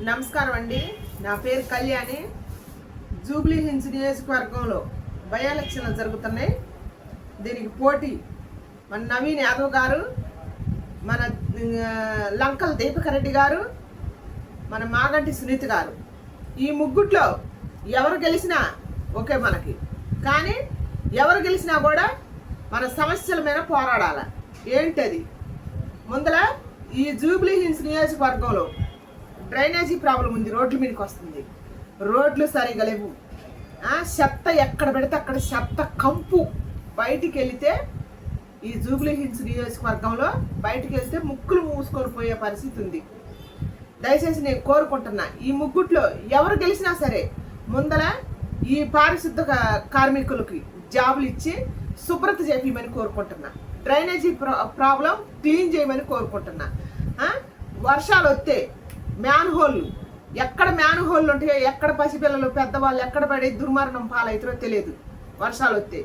నమస్కారం అండి. నా పేరు కళ్యాణి. జూబ్లీ హిల్స్ నియోజకవర్గంలో బై ఎలక్షన్లు జరుగుతున్నాయి. దీనికి పోటీ మన నవీన్ యాదవ్ గారు, మన లంకల దీపక్ రెడ్డి గారు, మన మాగంటి సునీత గారు. ఈ ముగ్గుట్లో ఎవరు గెలిచినా ఓకే మనకి, కానీ ఎవరు గెలిచినా కూడా మన సమస్యల మీద పోరాడాలి. ఏంటది? ముందర ఈ జూబ్లీ హిల్స్ నియోజకవర్గంలో డ్రైనేజీ ప్రాబ్లం ఉంది. రోడ్ల మీదకి వస్తుంది, రోడ్లు సరిగా లేవు. చెత్త ఎక్కడ పెడితే అక్కడ చెత్త కంపు. బయటికి వెళితే ఈ జూబ్లీ హిల్స్ నియోజకవర్గంలో బయటికి వెళ్తే ముక్కులు మూసుకొని పోయే పరిస్థితి ఉంది. దయచేసి నేను కోరుకుంటున్నా, ఈ ముగ్గుట్లో ఎవరు గెలిచినా సరే ముందర ఈ పారిశుద్ధ కార్మికులకి జాబులు ఇచ్చి శుభ్రత చేయమని కోరుకుంటున్నా. డ్రైనేజీ ప్రాబ్లం క్లీన్ చేయమని కోరుకుంటున్నా. వర్షాలు వస్తే మ్యాన్ హోళ్ళు, ఎక్కడ మ్యాన్ హోళ్ళు ఉంటాయో, ఎక్కడ పసిపిల్లలు పెద్దవాళ్ళు ఎక్కడ పడి దుర్మరణం పాలవుతారో తెలియదు వర్షాలు వస్తే.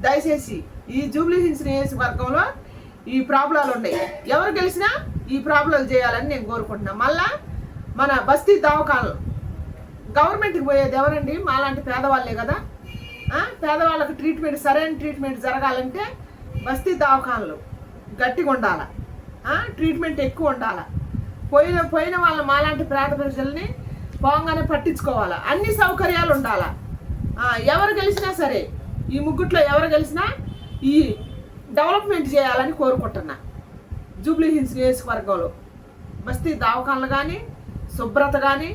దయచేసి ఈ జూబ్లీ హిల్స్ నియోజకవర్గంలో ఈ ప్రాబ్లాలు ఉన్నాయి. ఎవరు గెలిచినా ఈ ప్రాబ్లాలు చేయాలని నేను కోరుకుంటున్నా. మళ్ళా మన బస్తీ దవాఖానలు గవర్నమెంట్కి పోయేది ఎవరండి? మాలాంటి పేదవాళ్ళే కదా. పేదవాళ్ళకి ట్రీట్మెంట్, సరైన ట్రీట్మెంట్ జరగాలంటే బస్తీ దవాఖానలు గట్టిగా ఉండాలి, ట్రీట్మెంట్ ఎక్కువ ఉండాలి. పోయిన వాళ్ళ మాలాంటి పేద ప్రజల్ని పోగానే పట్టించుకోవాలి, అన్ని సౌకర్యాలు ఉండాలి. ఎవరు గెలిచినా సరే ఈ ముగ్గుట్లో ఎవరు గెలిచినా ఈ డెవలప్మెంట్ చేయాలని కోరుకుంటున్నా. జూబ్లీ హిల్స్ నియోజకవర్గంలో బస్తీ దవాఖానలు కానీ, శుభ్రత కానీ,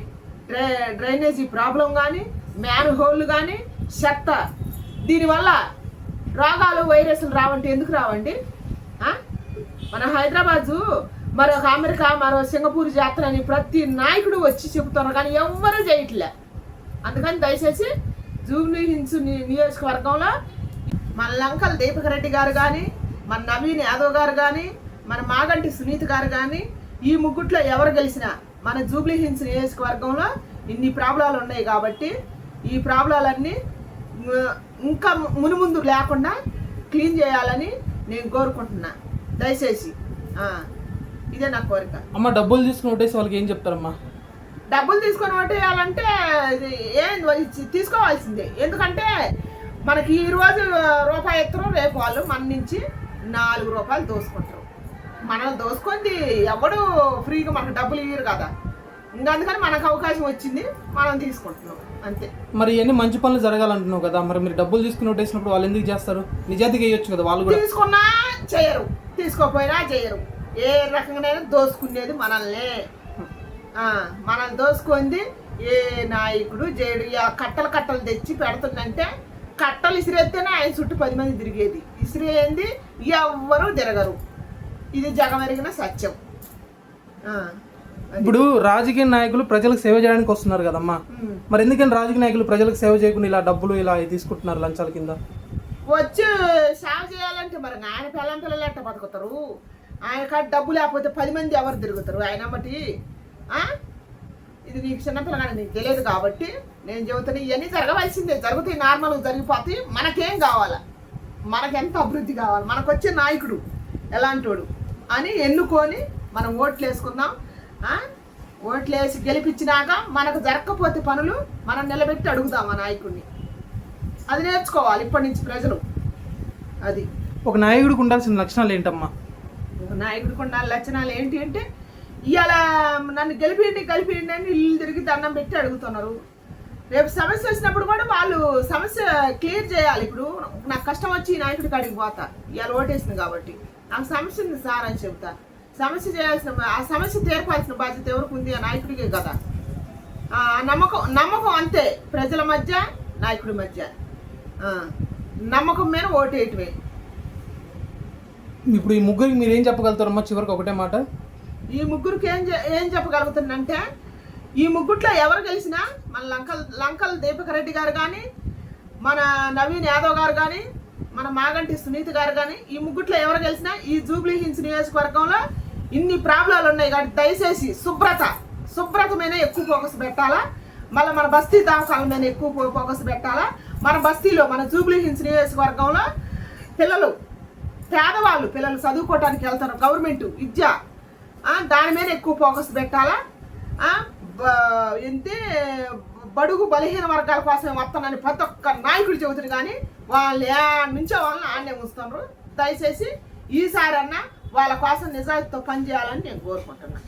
డ్రైనేజీ ప్రాబ్లం కానీ, మ్యాన్ హోళ్ళు కానీ, చెత్త. దీనివల్ల రోగాలు వైరస్లు రావంటే ఎందుకు రావండి? మన హైదరాబాదు మరొక అమెరికా, మరో సింగపూర్ జాతర అని ప్రతి నాయకుడు వచ్చి చెబుతున్నారు, కానీ ఎవ్వరూ చేయట్లే. అందుకని దయచేసి జూబ్లీ హిల్స్ నియోజకవర్గంలో మన లంకల దీపక్ రెడ్డి గారు కానీ, మన నవీన్ యాదవ్ గారు కానీ, మన మాగంటి సునీత గారు కానీ, ఈ ముగ్గుట్లో ఎవరు గెలిచినా మన జూబ్లీ హిల్స్ నియోజకవర్గంలో ఇన్ని ప్రాబ్లాలు ఉన్నాయి. కాబట్టి ఈ ప్రాబ్లాలన్నీ ఇంకా మునుముందు లేకుండా క్లీన్ చేయాలని నేను కోరుకుంటున్నా. దయచేసి ఇదే నా కోరిక. అమ్మ, డబ్బులు తీసుకుని ఓటేసి వాళ్ళకి ఏం చెప్తారమ్మా? డబ్బులు తీసుకొని ఓటేయాలంటే ఏం తీసుకోవాల్సిందే. ఎందుకంటే మనకి ఈరోజు రూపాయి ఎత్తరు, రేపు వాళ్ళు మన నుంచి 4 రూపాయలు దోసుకుంటారు. మనం దోసుకుంది ఎవడు ఫ్రీగా మనకు డబ్బులు ఇవ్వరు కదా. ఇంకా అందుకని మనకు అవకాశం వచ్చింది, మనం తీసుకుంటున్నాం అంతే. మరి ఇవన్నీ మంచి పనులు జరగాలంటున్నావు కదా, మరి మీరు డబ్బులు తీసుకుని ఓటేసినప్పుడు వాళ్ళు ఎందుకు చేస్తారు? నిజాయితీగా వేయొచ్చు కదా వాళ్ళు కూడా. తీసుకున్నా చేయరు, తీసుకోపోయినా చేయరు. ఏ రకంగానైనా దోసుకునేది మనల్నే. మనల్ని దోసుకుంది ఏ నాయకుడు చేయడు. కట్టలు కట్టలు తెచ్చి పెడుతుందంటే కట్టలు ఇసిరేస్తేనే ఆయన చుట్టూ 10 మంది తిరిగేది. ఇసిరేంది ఎవ్వరూ తిరగరు. ఇది జగమెరిగిన సత్యం. ఇప్పుడు రాజకీయ నాయకులు ప్రజలకు సేవ చేయడానికి వస్తున్నారు కదమ్మా, మరి ఎందుకని రాజకీయ నాయకులు ప్రజలకు సేవ చేయకుండా ఇలా డబ్బులు ఇలా తీసుకుంటున్నారు లంచాల కింద? వచ్చి సేవ చేయాలంటే మరి ఆయన పిల్లలు ఎట్ట బతుకుతారు? ఆయన కాదు డబ్బు లేకపోతే 10 మంది ఎవరు తిరుగుతారు ఆయన బట్టి? ఇది నీకు చిన్నపిల్లగానే నీకు తెలియదు కాబట్టి నేను చెబుతున్నా, ఇవన్నీ జరగవలసిందే. జరుగుతాయి, నార్మల్గా జరిగిపోతాయి. మనకేం కావాలా? మనకెంత అభివృద్ధి కావాలి? మనకు వచ్చే నాయకుడు ఎలాంటోడు అని ఎన్నుకొని మనం ఓట్లు వేసుకుందాం. ఓట్లు వేసి గెలిపించినాక మనకు జరగకపోతే పనులు మనం నిలబెట్టి అడుగుదాం ఆ నాయకుడిని. అది నేర్చుకోవాలి ఇప్పటి నుంచి ప్రజలు. అది ఒక నాయకుడికి ఉండాల్సిన లక్షణాలు ఏంటమ్మా? ఒక నాయకుడికి ఉండాల్సిన లక్షణాలు ఏంటి అంటే, ఇవాళ నన్ను గెలిపియండి అని ఇల్లు తిరిగి దండం పెట్టి అడుగుతున్నారు. రేపు సమస్య వచ్చినప్పుడు కూడా వాళ్ళు సమస్య క్లియర్ చేయాలి. ఇప్పుడు నాకు కష్టం వచ్చి ఈ నాయకుడికి కాడికి పోతా, ఇవాళ ఓటేసింది కాబట్టి నాకు సమస్య ఉంది సార్ అని చెబుతా. సమస్య చేయాల్సిన, ఆ సమస్య తీర్పాల్సిన బాధ్యత ఎవరికి ఉంది? ఆ నాయకుడికే కదా. నమ్మకం అంతే, ప్రజల మధ్య నాయకుడి మధ్య నమ్మకం మీద ఓటేయటమే. ఇప్పుడు ఈ ముగ్గురికి మీరు ఏం చెప్పగలుగుతారమ్మా చివరికి ఒకటే మాట? ఈ ముగ్గురికి ఏం చెప్పగలుగుతుందంటే, ఈ ముగ్గుట్లో ఎవరు గెలిచినా మన లంకల దీపక్ రెడ్డి గారు కానీ, మన నవీన్ యాదవ్ గారు కానీ, మన మాగంటి సునీత గారు కానీ, ఈ ముగ్గుట్లో ఎవరు గెలిచినా ఈ జూబ్లీ హిల్స్ నియోజకవర్గంలో ఇన్ని ప్రాబ్లాలు ఉన్నాయి. కాబట్టి దయచేసి శుభ్రత మీద ఎక్కువ ఫోకస్ పెట్టాలా. మళ్ళీ మన బస్తీ దవాఖానల మీద ఎక్కువ ఫోకస్ పెట్టాలా. మన బస్తీలో, మన జూబ్లీ హిల్స్ నియోజకవర్గంలో పేదవాళ్ళు పిల్లలు చదువుకోవడానికి వెళ్తారు, గవర్నమెంట్ విద్య దాని మీద ఎక్కువ ఫోకస్ పెట్టాలా. ఏంటి బడుగు బలహీన వర్గాల కోసం వస్తానని ప్రతి ఒక్క నాయకుడు చెబుతారు, కానీ వాళ్ళు నుంచో వాళ్ళని ఆడనే ఉంచుతున్నారు. దయచేసి ఈసారన్నా వాళ్ళ కోసం నిజాయితీతో పనిచేయాలని నేను కోరుకుంటున్నాను.